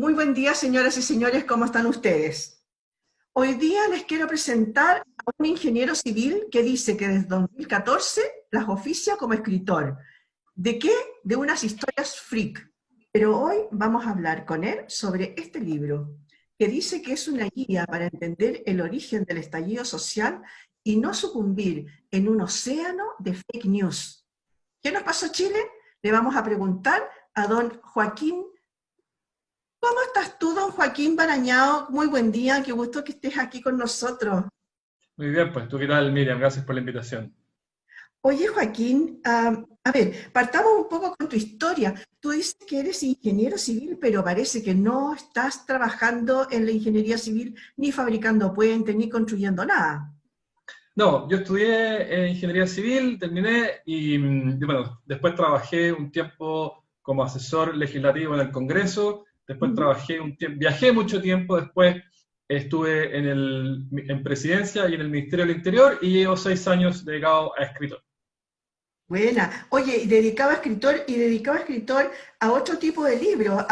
Muy buen día, señoras y señores, ¿cómo están ustedes? Hoy día les quiero presentar a un ingeniero civil que dice que desde 2014 las oficia como escritor. ¿De qué? De unas historias freak. Pero hoy vamos a hablar con él sobre este libro, que dice que es una guía para entender el origen del estallido social y no sucumbir en un océano de fake news. ¿Qué nos pasó, Chile? Le vamos a preguntar a don Joaquín. ¿Cómo estás tú, don Joaquín Barañao? Muy buen día, qué gusto que estés aquí con nosotros. Muy bien, pues, ¿tú qué tal, Miriam? Gracias por la invitación. Oye, Joaquín, a ver, partamos un poco con tu historia. Tú dices que eres ingeniero civil, pero parece que no estás trabajando en la ingeniería civil, ni fabricando puentes, ni construyendo nada. No, yo estudié ingeniería civil, terminé y bueno, después trabajé un tiempo como asesor legislativo en el Congreso, después Ujú. trabajé un tiempo, viajé mucho tiempo, después estuve en presidencia y en el Ministerio del Interior y llevo 6 años dedicado a escritor. Buena. Oye, y dedicado a escritor a otro tipo de libros,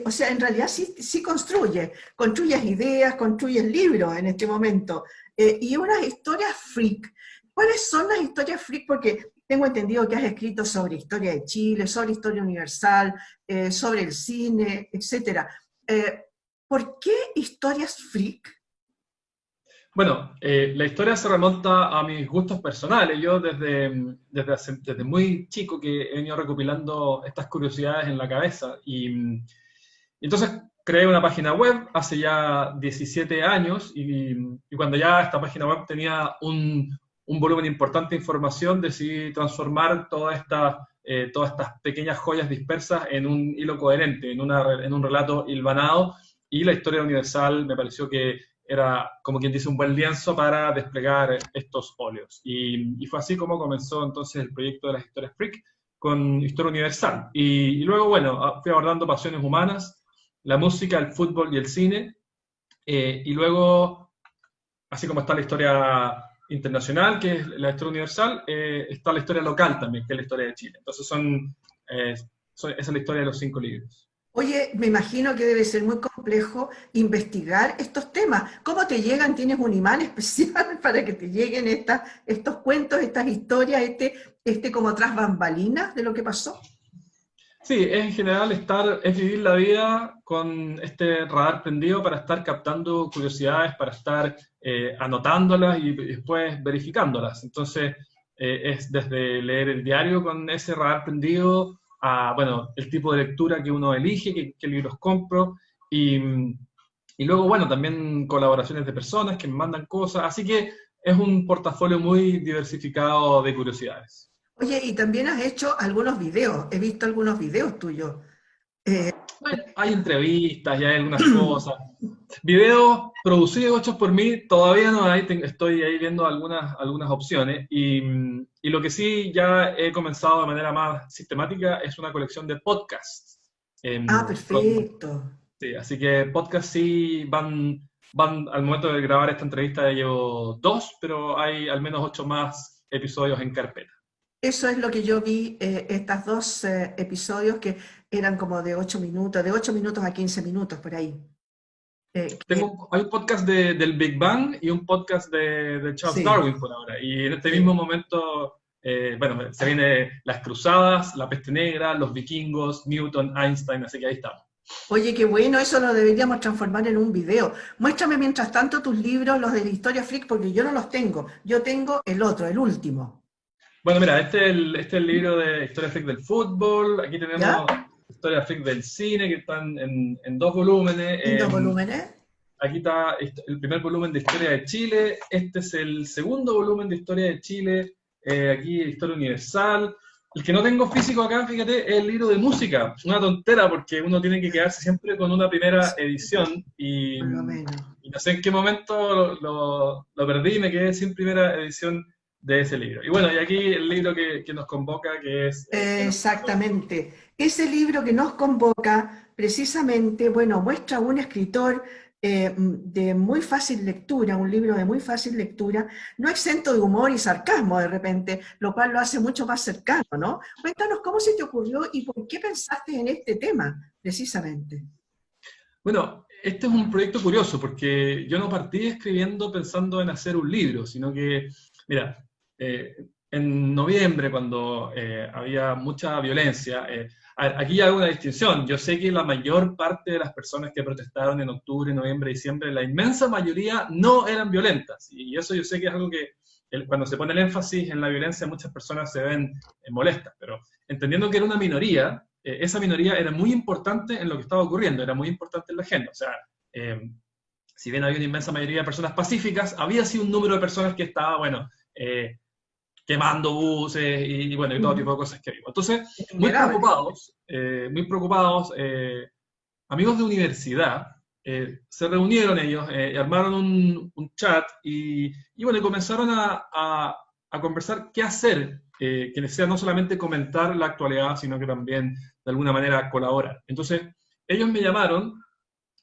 o sea, en realidad sí construyes ideas, construyes libros en este momento, y unas historias freak. ¿Cuáles son las historias freak? Porque tengo entendido que has escrito sobre historia de Chile, sobre historia universal, sobre el cine, etcétera. Eh, ¿Por qué historias freak? Bueno, la historia se remonta a mis gustos personales. Yo desde muy chico que he venido recopilando estas curiosidades en la cabeza y entonces creé una página web hace ya 17 años y cuando ya esta página web tenía un volumen importante de información, decidí transformar todas estas pequeñas joyas dispersas en un hilo coherente, en un relato hilvanado, y la historia universal me pareció que era, como quien dice, un buen lienzo para desplegar estos óleos. Y fue así como comenzó entonces el proyecto de las historias freak con Historia Universal. Y luego, bueno, fui abordando pasiones humanas, la música, el fútbol y el cine. Y luego, así como está la historia internacional, que es la historia universal, está la historia local también, que es la historia de Chile. Entonces esa es la historia de los 5 libros. Oye, me imagino que debe ser muy complejo investigar estos temas. ¿Cómo te llegan? ¿Tienes un imán especial para que te lleguen estos cuentos, estas historias, como tras bambalinas de lo que pasó? Sí, es en general es vivir la vida con este radar prendido para estar captando curiosidades, para estar anotándolas y después verificándolas. Entonces, es desde leer el diario con ese radar prendido a, bueno, el tipo de lectura que uno elige, qué libros compro, y, y luego, bueno, también colaboraciones de personas que me mandan cosas. Así que es un portafolio muy diversificado de curiosidades. Oye, y también has hecho algunos videos. He visto algunos videos tuyos. Eh, Hay entrevistas y hay algunas cosas. Videos producidos, hechos por mí, todavía no hay, estoy ahí viendo algunas opciones y lo que sí ya he comenzado de manera más sistemática es una colección de podcasts. Perfecto. Sí, así que podcasts sí van al momento de grabar esta entrevista ya llevo 2, pero hay al menos 8 más episodios en carpeta. Eso es lo que yo vi, estos dos episodios que eran como de 8 minutos a 15 minutos por ahí. Que Hay un podcast del Big Bang y un podcast de Charles sí, Darwin por ahora. Y en este mismo sí. momento, bueno, se viene las cruzadas, la peste negra, los vikingos, Newton, Einstein, así que ahí estamos. Oye, qué bueno, eso lo deberíamos transformar en un video. Muéstrame mientras tanto tus libros, los de la Historia Freak, porque yo no los tengo. Yo tengo el otro, el último. Bueno, mira, este es el libro de Historia Freak del fútbol. Aquí ¿Ya? tenemos Historia Freak del cine, que están en 2 volúmenes. En dos volúmenes. Aquí está el primer volumen de Historia de Chile. Este es el segundo volumen de Historia de Chile. Aquí Historia Universal. El que no tengo físico acá, fíjate, es el libro de música. Una tontera porque uno tiene que quedarse siempre con una primera edición Por lo menos. y no sé en qué momento lo perdí y me quedé sin primera edición de ese libro. Y bueno, y aquí el libro que nos convoca, que es que nos Exactamente. Ese libro que nos convoca, precisamente, bueno, muestra a un escritor de muy fácil lectura, un libro de muy fácil lectura, no exento de humor y sarcasmo de repente, lo cual lo hace mucho más cercano, ¿no? Cuéntanos cómo se te ocurrió y por qué pensaste en este tema, precisamente. Bueno, este es un proyecto curioso porque yo no partí escribiendo pensando en hacer un libro, sino que, mira, eh, en noviembre, cuando había mucha violencia, aquí hago una distinción. Yo sé que la mayor parte de las personas que protestaron en octubre, noviembre, diciembre, la inmensa mayoría no eran violentas. Y eso yo sé que es algo que cuando se pone el énfasis en la violencia, muchas personas se ven molestas, pero entendiendo que era una minoría, esa minoría era muy importante en lo que estaba ocurriendo, era muy importante en la agenda. O sea, eh, si bien había una inmensa mayoría de personas pacíficas, había sí un número de personas que estaba, bueno, quemando buses bueno, y todo tipo de cosas que vimos. Entonces, Vulnerable. muy preocupados, amigos de universidad, se reunieron ellos, armaron un chat bueno, y comenzaron a conversar qué hacer, que sea no solamente comentar la actualidad, sino que también de alguna manera colaborar. Entonces, ellos me llamaron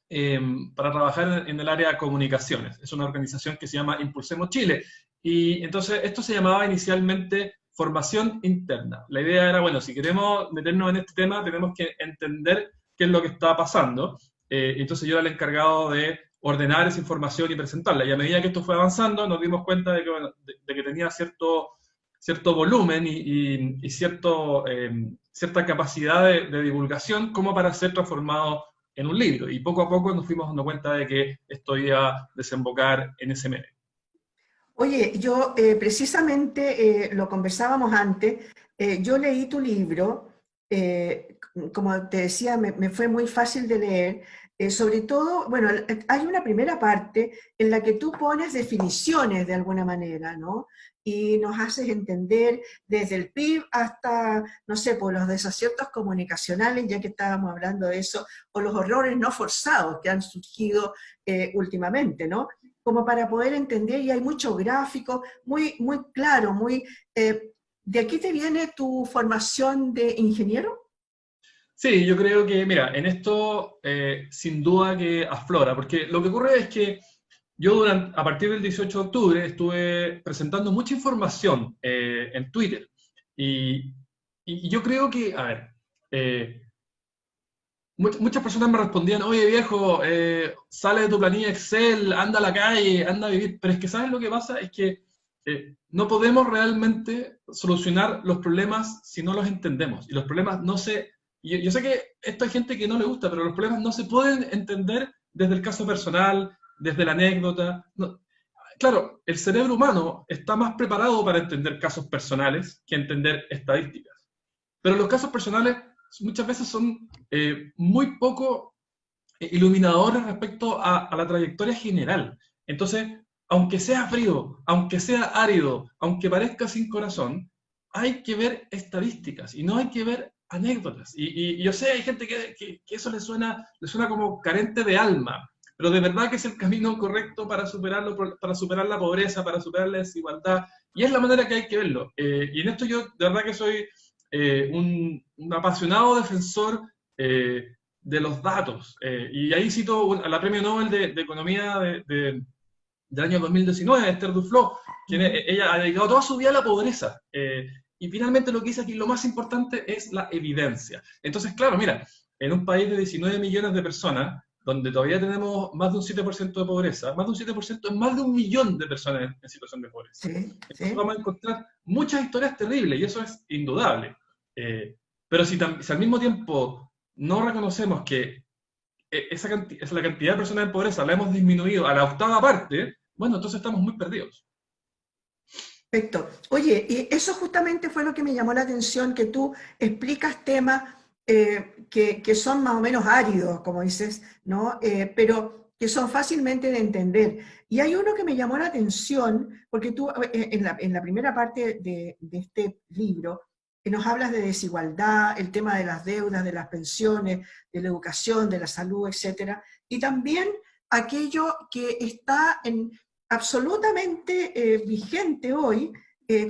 eh, para trabajar en el área de comunicaciones. Es una organización que se llama Impulsemos Chile. Y entonces esto se llamaba inicialmente formación interna. La idea era, bueno, si queremos meternos en este tema, tenemos que entender qué es lo que está pasando. Entonces yo era el encargado de ordenar esa información y presentarla. Y a medida que esto fue avanzando, nos dimos cuenta de que, bueno, de que tenía cierto volumen y cierta capacidad de divulgación como para ser transformado en un libro. Y poco a poco nos fuimos dando cuenta de que esto iba a desembocar en ese medio. Oye, yo precisamente lo conversábamos antes, yo leí tu libro, como te decía, me fue muy fácil de leer, sobre todo, bueno, hay una primera parte en la que tú pones definiciones de alguna manera, ¿no? Y nos haces entender desde el PIB hasta, no sé, por los desaciertos comunicacionales, ya que estábamos hablando de eso, o los errores no forzados que han surgido últimamente, ¿no? Como para poder entender, y hay mucho gráfico, muy, muy claro, muy... ¿De aquí te viene tu formación de ingeniero? Sí, yo creo que, mira, en esto sin duda que aflora, porque lo que ocurre es que yo a partir del 18 de octubre estuve presentando mucha información en Twitter y, y yo creo que, a ver, eh, muchas personas me respondían, oye viejo, sale de tu planilla Excel, anda a la calle, anda a vivir, pero es que ¿sabes lo que pasa? Es que no podemos realmente solucionar los problemas si no los entendemos. Y los problemas no se... Yo sé que esto hay gente que no le gusta, pero los problemas no se pueden entender desde el caso personal, desde la anécdota. Claro, el cerebro humano está más preparado para entender casos personales que entender estadísticas. Pero los casos personales muchas veces son muy poco iluminadores respecto a la trayectoria general. Entonces, aunque sea frío, aunque sea árido, aunque parezca sin corazón, hay que ver estadísticas y no hay que ver anécdotas. Y yo sé, hay gente que eso le suena como carente de alma, pero de verdad que es el camino correcto para superarlo, para superar la pobreza, para superar la desigualdad, y es la manera que hay que verlo. Y en esto yo de verdad que soy un apasionado defensor de los datos. Y ahí cito a la premio Nobel de Economía del año 2019, Esther Duflo, quien ella ha dedicado toda su vida a la pobreza. Y finalmente lo que dice aquí, lo más importante es la evidencia. Entonces, claro, mira, en un país de 19 millones de personas, donde todavía tenemos más de un 7% de pobreza, más de un 7% es más de 1 millón de personas en situación de pobreza. Sí, Entonces sí. vamos a encontrar muchas historias terribles y eso es indudable. Pero si al mismo tiempo no reconocemos que la cantidad de personas en pobreza la hemos disminuido a la octava parte, bueno, entonces estamos muy perdidos. Perfecto. Oye, y eso justamente fue lo que me llamó la atención, que tú explicas temas que son más o menos áridos, como dices, ¿no? Pero que son fácilmente de entender. Y hay uno que me llamó la atención, porque tú en la primera parte de este libro nos hablas de desigualdad, el tema de las deudas, de las pensiones, de la educación, de la salud, etcétera, y también aquello que está absolutamente vigente hoy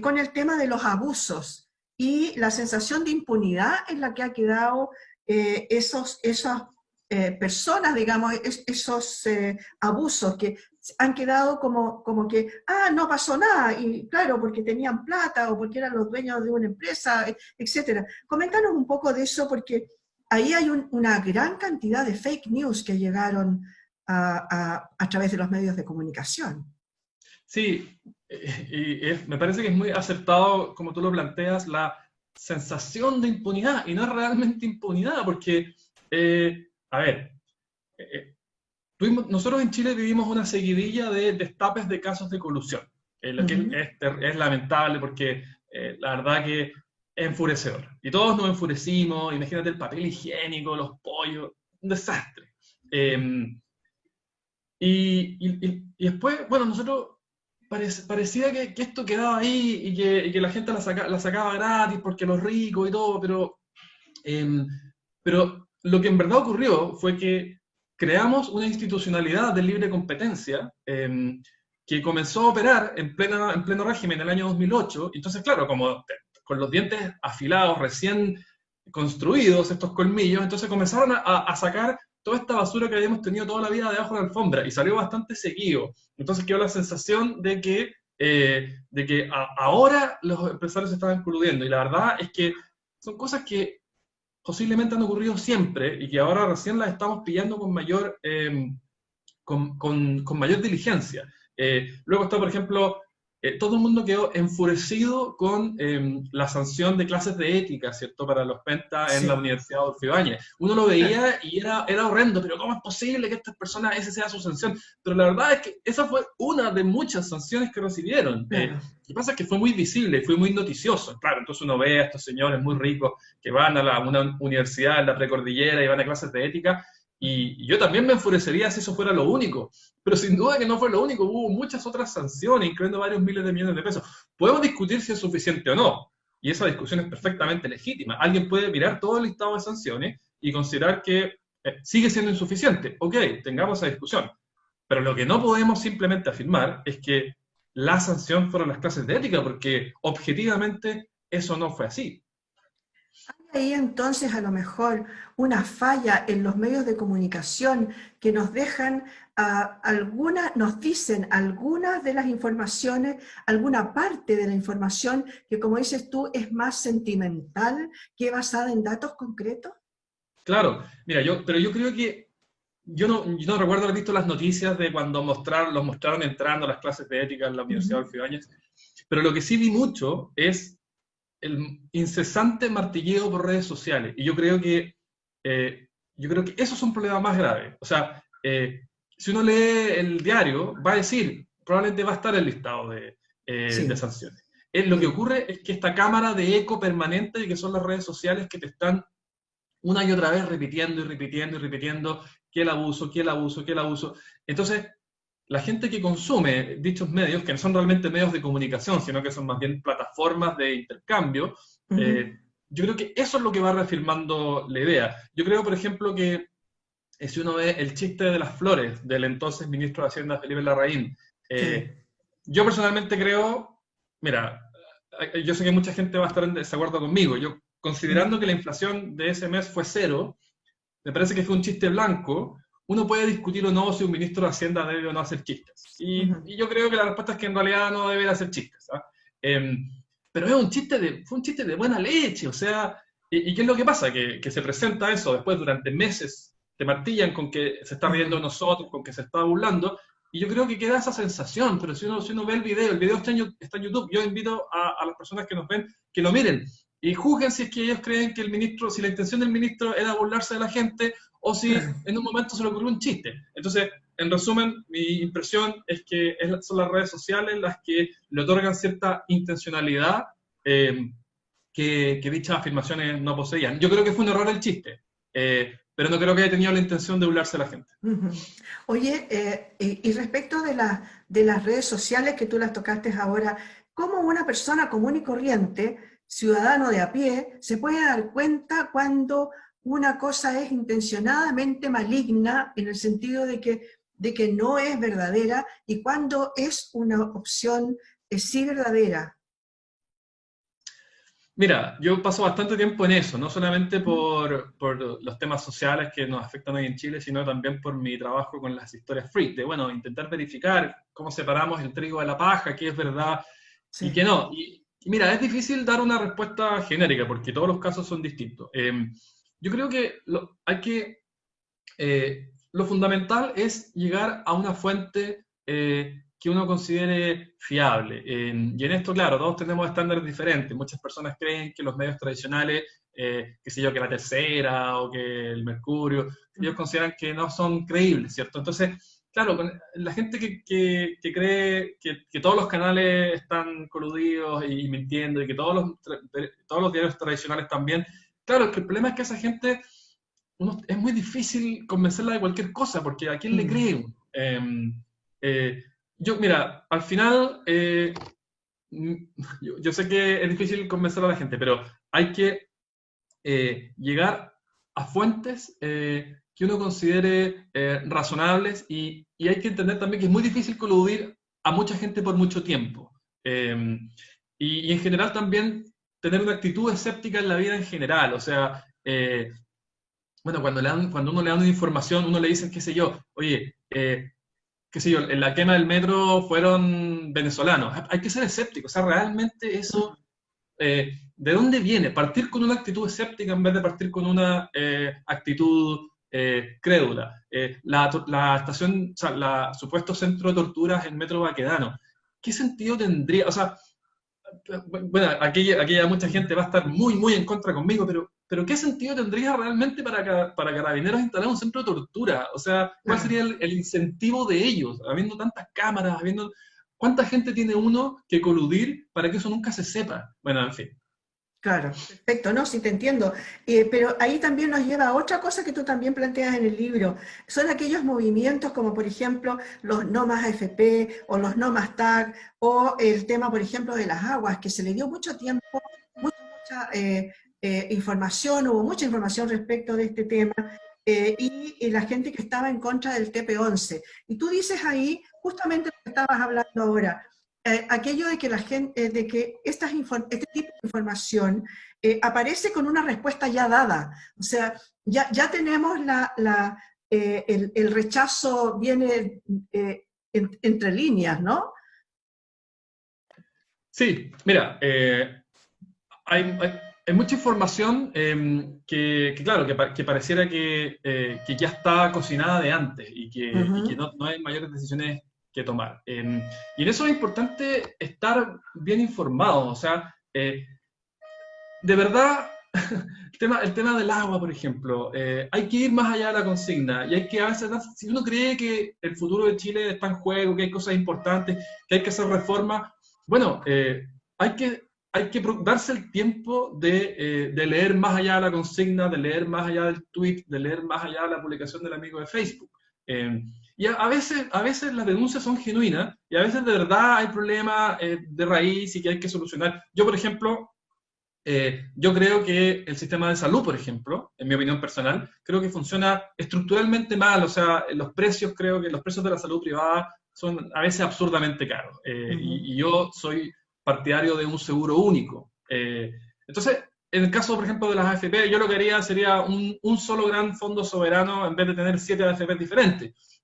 con el tema de los abusos y la sensación de impunidad en la que ha quedado esas personas, digamos, esos abusos que han quedado como que, no pasó nada, y claro, porque tenían plata o porque eran los dueños de una empresa, etcétera. Coméntanos un poco de eso porque ahí hay una gran cantidad de fake news que llegaron a través de los medios de comunicación. Sí, me parece que es muy acertado, como tú lo planteas, la sensación de impunidad, y no es realmente impunidad, porque, a ver, eh, nosotros en Chile vivimos una seguidilla de destapes de casos de colusión, lo que Ujú. es lamentable porque la verdad que es enfurecedor. Y todos nos enfurecimos, imagínate el papel higiénico, los pollos, un desastre. Y después, bueno, nosotros parecía que esto quedaba ahí y que la gente la sacaba gratis porque los ricos y todo, em, pero lo que en verdad ocurrió fue que creamos una institucionalidad de libre competencia que comenzó a operar en pleno régimen en el año 2008. Entonces, claro, como con los dientes afilados, recién construidos estos colmillos, entonces comenzaron a sacar toda esta basura que habíamos tenido toda la vida debajo de la alfombra y salió bastante seguido. Entonces quedó la sensación de que ahora los empresarios se estaban coludiendo y la verdad es que son cosas que posiblemente han ocurrido siempre y que ahora recién las estamos pillando con mayor diligencia. Luego está, por ejemplo, todo el mundo quedó enfurecido con la sanción de clases de ética, ¿cierto?, para los pentas en la Sí, Universidad Adolfo Ibáñez. Uno lo claro. veía y era horrendo, pero ¿cómo es posible que estas personas, esa sea su sanción? Pero la verdad es que esa fue una de muchas sanciones que recibieron. Claro. Lo que pasa es que fue muy visible, fue muy noticioso. Claro, entonces uno ve a estos señores muy ricos que van a una universidad en la precordillera y van a clases de ética, y yo también me enfurecería si eso fuera lo único. Pero sin duda que no fue lo único, hubo muchas otras sanciones, incluyendo varios miles de millones de pesos. Podemos discutir si es suficiente o no, y esa discusión es perfectamente legítima. Alguien puede mirar todo el listado de sanciones y considerar que sigue siendo insuficiente. Ok, tengamos esa discusión. Pero lo que no podemos simplemente afirmar es que la sanción fueron las clases de ética, porque objetivamente eso no fue así. Ahí entonces a lo mejor una falla en los medios de comunicación que nos dejan nos dicen algunas de las informaciones, alguna parte de la información que, como dices tú, es más sentimental que basada en datos concretos. Claro, mira, pero yo creo que yo no recuerdo haber visto las noticias de cuando los mostraron entrando a las clases de ética en la Universidad Ujú. de Alfibáñez, pero lo que sí vi mucho es el incesante martilleo por redes sociales. Y yo creo que eso es un problema más grave. O sea, si uno lee el diario, va a decir, probablemente va a estar el listado de Sí, sanciones. Lo que sí. ocurre es que esta cámara de eco permanente, que son las redes sociales que te están una y otra vez repitiendo y repitiendo y repitiendo que el abuso, que el abuso, que el abuso. Entonces, la gente que consume dichos medios, que no son realmente medios de comunicación, sino que son más bien plataformas de intercambio, Ujú. yo creo que eso es lo que va reafirmando la idea. Yo creo, por ejemplo, que si uno ve el chiste de las flores del entonces ministro de Hacienda, Felipe Larraín, Sí. yo personalmente creo, mira, yo sé que mucha gente va a estar en desacuerdo conmigo, yo considerando Ujú. que la inflación de ese mes fue cero, me parece que fue un chiste blanco. Uno puede discutir o no si un ministro de Hacienda debe o no hacer chistes. Ujú. Y yo creo que la respuesta es que en realidad no debe hacer chistes. ¿Ah? Eh, pero fue un chiste de buena leche, o sea, ¿y qué es lo que pasa? Que se presenta eso después durante meses, te martillan con que se está riendo de Ujú. nosotros, con que se está burlando, y yo creo que queda esa sensación, pero si uno ve el video está en YouTube, yo invito a las personas que nos ven que lo miren, y juzguen si es que ellos creen que el ministro, si la intención del ministro era burlarse de la gente o si Claro. en un momento se le ocurrió un chiste. Entonces, en resumen, mi impresión es que son las redes sociales las que le otorgan cierta intencionalidad eh, que dichas afirmaciones no poseían. Yo creo que fue un error el chiste, pero no creo que haya tenido la intención de burlarse de la gente. Ujú. Oye, y respecto de las redes sociales que tú las tocaste ahora, ¿cómo una persona común y corriente, ciudadano de a pie, se puede dar cuenta cuando una cosa es intencionadamente maligna en el sentido de que no es verdadera y cuando es una opción sí verdadera? Mira, yo paso bastante tiempo en eso, no solamente Ujú. por los temas sociales que nos afectan hoy en Chile, sino también por mi trabajo con las historias freak, de, bueno, intentar verificar cómo separamos el trigo de la paja, qué es verdad y qué Sí. no. Y mira, es difícil dar una respuesta genérica porque todos los casos son distintos. yo creo que lo fundamental es llegar a una fuente que uno considere fiable. Y en esto, claro, todos tenemos estándares diferentes. Muchas personas creen que los medios tradicionales, qué sé yo, que la Tercera o que el Mercurio, ellos consideran que no son creíbles, ¿cierto? Entonces, claro, la gente que cree que todos los canales están coludidos y mintiendo y que todos los diarios tradicionales también, claro, es que el problema es que esa gente es muy difícil convencerla de cualquier cosa, porque ¿a quién le Mm. cree uno? Mira, al final, yo sé que es difícil convencer a la gente, pero hay que llegar a fuentes que uno considere razonables y hay que entender también que es muy difícil coludir a mucha gente por mucho tiempo. Y en general también tener una actitud escéptica en la vida en general, o sea, bueno, cuando uno le da una información, uno le dice, qué sé yo, oye, qué sé yo, en la quema del metro fueron venezolanos. Hay que ser escéptico, o sea, realmente eso, ¿de dónde viene? Partir con una actitud escéptica en vez de partir con una actitud crédula. La estación, o sea, la supuesto centro de torturas en Metro Baquedano, ¿qué sentido tendría? O sea, bueno, aquí ya mucha gente va a estar muy, muy en contra conmigo, pero ¿qué sentido tendría realmente para Carabineros instalar un centro de tortura? O sea, ¿cuál Claro. sería el incentivo de ellos? Habiendo tantas cámaras, ¿cuánta gente tiene uno que coludir para que eso nunca se sepa? Bueno, en fin. Claro, perfecto, no, sí te entiendo. Pero ahí también nos lleva a otra cosa que tú también planteas en el libro. Son aquellos movimientos como, por ejemplo, los no más AFP o los no más TAG o el tema, por ejemplo, de las aguas, que se le dio mucho tiempo, mucha información, hubo mucha información respecto de este tema y la gente que estaba en contra del TP-11. Y tú dices ahí justamente lo que estabas hablando ahora, aquello de que la gente, de que este tipo de información aparece con una respuesta ya dada. O sea, ya tenemos el rechazo viene entre líneas, ¿no? Sí, mira, hay mucha información claro, que pareciera que ya está cocinada de antes y que Ujú. no hay mayores decisiones que tomar. Y en eso es importante estar bien informado, o sea, de verdad, el tema del agua, por ejemplo, hay que ir más allá de la consigna y hay que a veces, si uno cree que el futuro de Chile está en juego, que hay cosas importantes, que hay que hacer reformas, bueno, hay que, darse el tiempo de leer más allá de la consigna, de leer más allá del tweet, de leer más allá de la publicación del amigo de Facebook. Y a veces las denuncias son genuinas y a veces de verdad hay problemas de raíz y que hay que solucionar. Yo, por ejemplo, yo creo que el sistema de salud, por ejemplo, en mi opinión personal, creo que funciona estructuralmente mal. O sea, creo que los precios de la salud privada son a veces absurdamente caros. Ujú. Y yo soy partidario de un seguro único. Entonces, en el caso, por ejemplo, de las AFP, yo lo que haría sería un solo gran fondo soberano en vez de tener 7 AFP diferentes.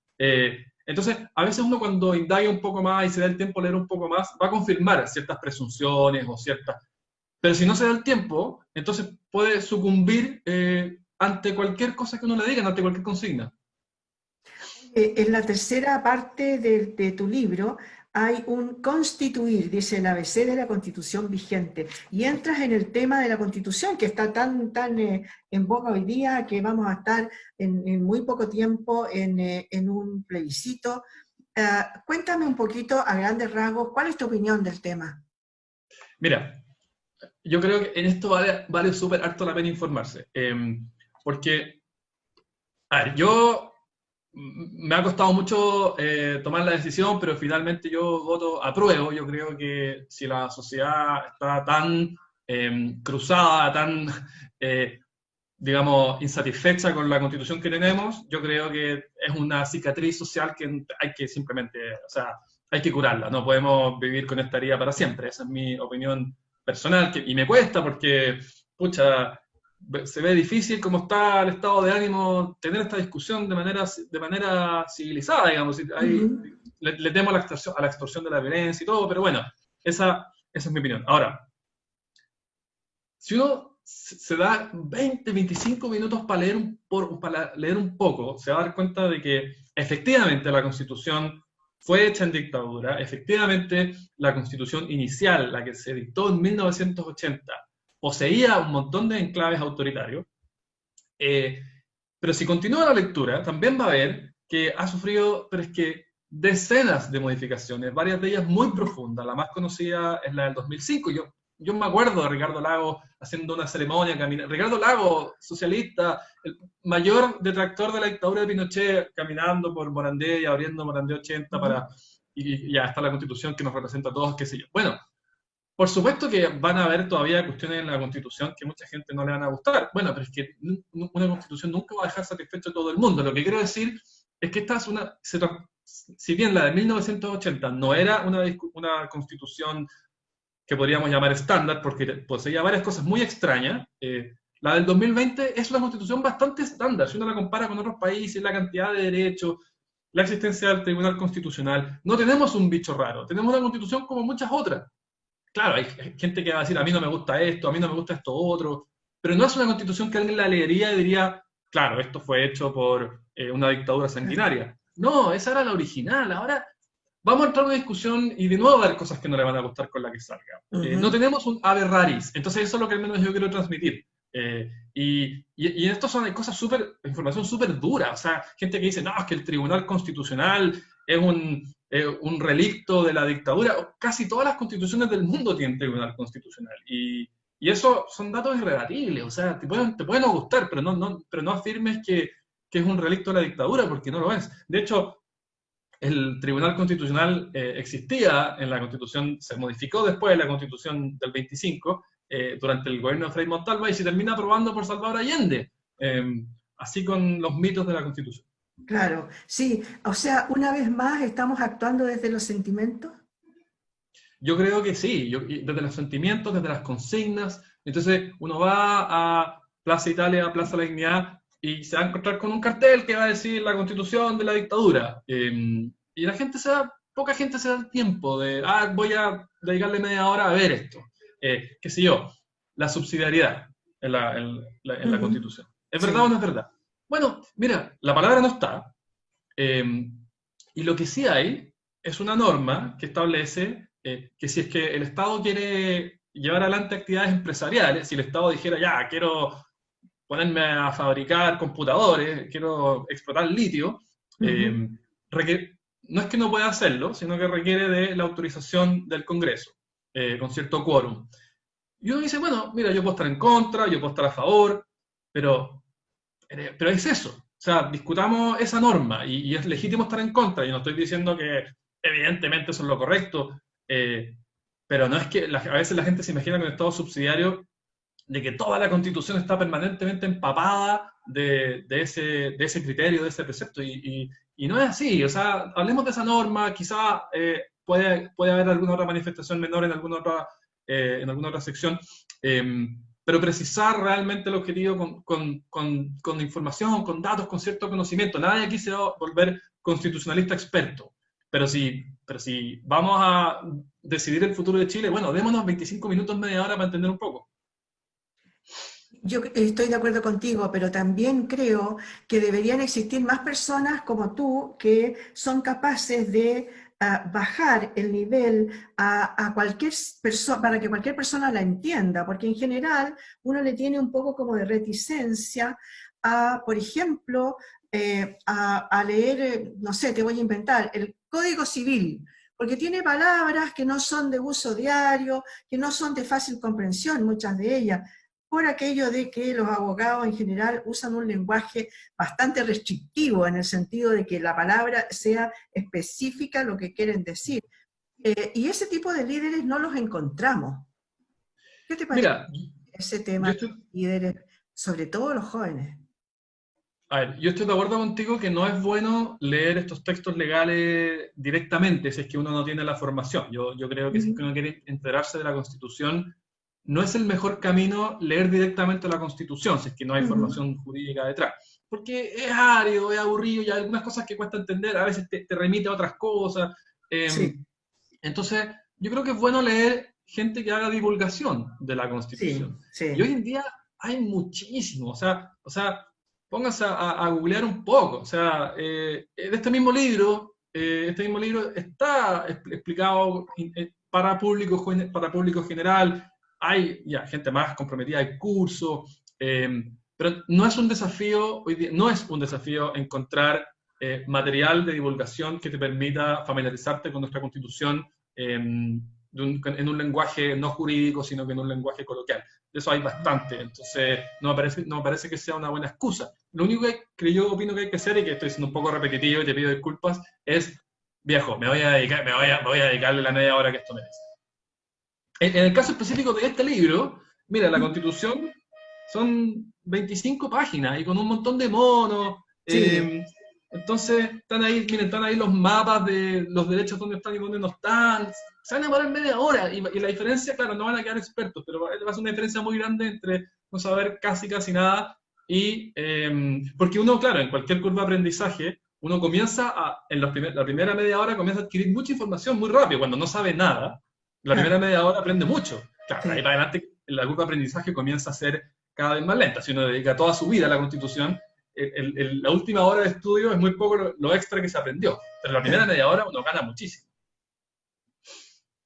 Entonces, a veces uno cuando indaga un poco más y se da el tiempo a leer un poco más, va a confirmar ciertas presunciones o ciertas. Pero si no se da el tiempo, entonces puede sucumbir ante cualquier cosa que uno le digan, ante cualquier consigna. En la tercera parte de tu libro hay un constituir, dice el ABC de la Constitución vigente, y entras en el tema de la Constitución, que está tan en boga hoy día, que vamos a estar en muy poco tiempo en un plebiscito. Cuéntame un poquito, a grandes rasgos, ¿cuál es tu opinión del tema? Mira, yo creo que en esto vale súper harto la pena informarse. Porque, a ver, me ha costado mucho tomar la decisión, pero finalmente yo voto apruebo. Yo creo que si la sociedad está tan cruzada, tan eh, digamos, insatisfecha con la constitución que tenemos, yo creo que es una cicatriz social que hay que simplemente, o sea, hay que curarla. No podemos vivir con esta herida para siempre. Esa es mi opinión personal, y me cuesta porque, pucha, se ve difícil cómo está el estado de ánimo tener esta discusión de manera civilizada, digamos. Ujú. Le temo a la extorsión de la violencia y todo, pero bueno, esa es mi opinión. Ahora, si uno se da 20, 25 minutos para leer un poco, se va a dar cuenta de que efectivamente la Constitución fue hecha en dictadura, efectivamente la Constitución inicial, la que se dictó en 1980, poseía un montón de enclaves autoritarios, eh, pero si continúa la lectura, también va a ver que ha sufrido, pero es que decenas de modificaciones, varias de ellas muy profundas. La más conocida es la del 2005. Yo me acuerdo de Ricardo Lagos haciendo una ceremonia, Ricardo Lagos, socialista, el mayor detractor de la dictadura de Pinochet, caminando por Morandé y abriendo Morandé 80 y ya está la Constitución que nos representa a todos, qué sé yo. Bueno, por supuesto que van a haber todavía cuestiones en la Constitución que mucha gente no le van a gustar. Bueno, pero es que una Constitución nunca va a dejar satisfecho a todo el mundo. Lo que quiero decir es que esta es si bien la de 1980 no era una Constitución que podríamos llamar estándar, porque poseía varias cosas muy extrañas, la del 2020 es una Constitución bastante estándar. Si uno la compara con otros países, la cantidad de derechos, la existencia del Tribunal Constitucional, no tenemos un bicho raro, tenemos una Constitución como muchas otras. Claro, hay gente que va a decir, a mí no me gusta esto, a mí no me gusta esto otro, pero no es una Constitución que alguien la leería y diría, claro, esto fue hecho por una dictadura sanguinaria. No, esa era la original. Ahora vamos a entrar en una discusión y de nuevo va a haber cosas que no le van a gustar con la que salga. No tenemos un ave raris, entonces eso es lo que al menos yo quiero transmitir. Y esto son cosas información súper dura. O sea, gente que dice, no, es que el Tribunal Constitucional es un relicto de la dictadura. Casi todas las constituciones del mundo tienen Tribunal Constitucional. Y eso son datos irrebatibles. O sea, te pueden no gustar, pero no afirmes que es un relicto de la dictadura, porque no lo es. De hecho, el Tribunal Constitucional existía en la Constitución, se modificó después de la Constitución del 25, durante el gobierno de Frei Montalva, y se termina aprobando por Salvador Allende, así con los mitos de la Constitución. Claro, sí. O sea, una vez más estamos actuando desde los sentimientos. Yo creo que sí, desde los sentimientos, desde las consignas. Entonces uno va a Plaza Italia, Plaza La Dignidad, y se va a encontrar con un cartel que va a decir la Constitución de la dictadura. Y poca gente se da el tiempo de, voy a dedicarle media hora a ver esto. Qué sé yo, la subsidiariedad en la Constitución. ¿Es verdad o no es verdad? Bueno, mira, la palabra no está, y lo que sí hay es una norma que establece que si es que el Estado quiere llevar adelante actividades empresariales, si el Estado dijera, ya, quiero ponerme a fabricar computadores, quiero explotar litio, no es que no pueda hacerlo, sino que requiere de la autorización del Congreso, con cierto quórum. Y uno dice, bueno, mira, yo puedo estar en contra, yo puedo estar a favor, pero es eso. O sea, discutamos esa norma y es legítimo estar en contra. Yo no estoy diciendo que evidentemente eso es lo correcto, pero no es que a veces la gente se imagina con el Estado subsidiario de que toda la Constitución está permanentemente empapada de ese criterio, de ese precepto, y no es así. O sea, hablemos de esa norma, quizá puede haber alguna otra manifestación menor en alguna otra sección, pero precisar realmente el objetivo con información, con datos, con cierto conocimiento. Nadie aquí se va a volver constitucionalista experto, pero si vamos a decidir el futuro de Chile, bueno, démonos 25 minutos, media hora para entender un poco. Yo estoy de acuerdo contigo, pero también creo que deberían existir más personas como tú que son capaces de bajar el nivel a cualquier persona, para que cualquier persona la entienda, porque en general uno le tiene un poco como de reticencia a, por ejemplo, a leer, no sé, te voy a inventar, el Código Civil, porque tiene palabras que no son de uso diario, que no son de fácil comprensión, muchas de ellas, por aquello de que los abogados en general usan un lenguaje bastante restrictivo en el sentido de que la palabra sea específica lo que quieren decir. Y ese tipo de líderes no los encontramos. ¿Qué te parece ese tema de líderes, sobre todo los jóvenes? A ver, yo estoy de acuerdo contigo que no es bueno leer estos textos legales directamente si es que uno no tiene la formación. Yo creo que si es que uno quiere enterarse de la Constitución, no es el mejor camino leer directamente la Constitución, si es que no hay formación jurídica detrás. Porque es árido, es aburrido, y hay algunas cosas que cuesta entender, a veces te remite a otras cosas. Entonces, yo creo que es bueno leer gente que haga divulgación de la Sí, Constitución. Y sí. hoy en día hay muchísimo, o sea, pónganse a googlear un poco. O sea, de este mismo libro está explicado para público general. Hay ya gente más comprometida, hay cursos, pero no es un desafío, hoy día, no es un desafío encontrar material de divulgación que te permita familiarizarte con nuestra Constitución en un lenguaje no jurídico, sino que en un lenguaje coloquial. De eso hay bastante, entonces no me parece que sea una buena excusa. Lo único que yo opino que hay que hacer, y que estoy siendo un poco repetitivo y te pido disculpas, es, viejo, me voy a dedicarle la media hora que esto merece. En el caso específico de este libro, mira, la Constitución son 25 páginas y con un montón de monos. Sí, Entonces, miren, están ahí los mapas de los derechos donde están y dónde no están. Se van a demorar media hora y la diferencia, claro, no van a quedar expertos, pero va a ser una diferencia muy grande entre no saber casi nada y, porque uno, claro, en cualquier curva de aprendizaje, uno comienza la primera media hora comienza a adquirir mucha información muy rápido, cuando no sabe nada, la claro, primera media hora aprende mucho. Claro, ahí sí. para adelante la curva de aprendizaje comienza a ser cada vez más lenta. Si uno dedica toda su vida a la Constitución, la última hora de estudio es muy poco lo extra que se aprendió, pero la primera Claro. media hora uno gana muchísimo.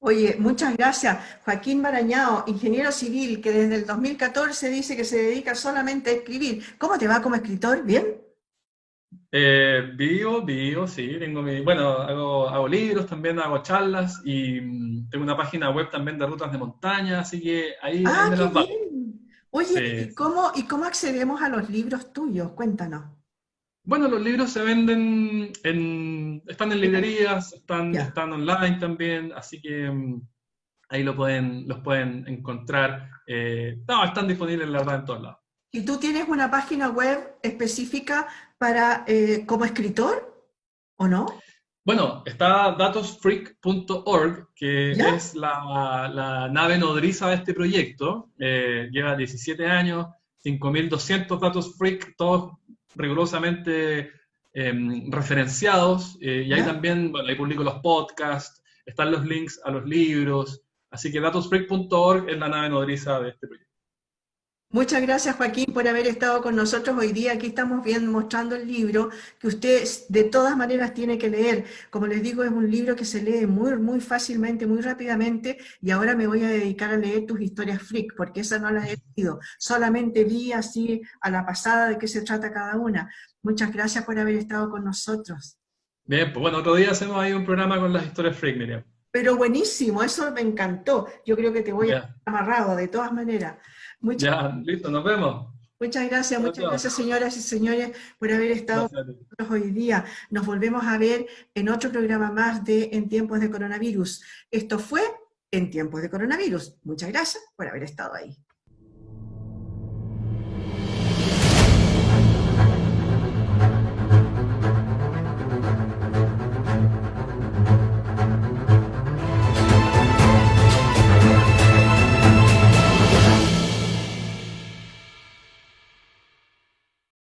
Oye, muchas gracias. Joaquín Barañao, ingeniero civil, que desde el 2014 dice que se dedica solamente a escribir. ¿Cómo te va como escritor? ¿Bien? Vivo, sí, bueno, hago libros, también hago charlas y tengo una página web también de rutas de montaña, así que ahí Ah, me qué las valgo. bien. Oye, Sí, sí. y cómo accedemos a los libros tuyos? Cuéntanos. Bueno, los libros se venden están en librerías, Ya. están online también, así que ahí los pueden encontrar. No, están disponibles la verdad en todos lados. ¿Y tú tienes una página web específica para como escritor o no? Bueno, está datosfreak.org, que ¿Ya? es la nave nodriza de este proyecto. Lleva 17 años, 5.200 datos freak, todos rigurosamente referenciados. Y ahí ¿Ya? también, bueno, ahí publico los podcasts, están los links a los libros. Así que datosfreak.org es la nave nodriza de este proyecto. Muchas gracias, Joaquín, por haber estado con nosotros hoy día. Aquí estamos viendo, mostrando el libro que usted de todas maneras tiene que leer. Como les digo, es un libro que se lee muy fácilmente, muy rápidamente, y ahora me voy a dedicar a leer tus historias freak, porque esas no las he leído. Solamente vi así a la pasada de qué se trata cada una. Muchas gracias por haber estado con nosotros. Bien, pues bueno, otro día hacemos ahí un programa con las historias freak, Miriam. Pero buenísimo, eso me encantó. Yo creo que te voy a Ya, amarrado de todas maneras. Muchas ya, listo, nos vemos. Muchas Chao, chao. gracias, señoras y señores, por haber estado con Gracias a ti. nosotros hoy día. Nos volvemos a ver en otro programa más de En tiempos de coronavirus. Esto fue En tiempos de coronavirus. Muchas gracias por haber estado ahí.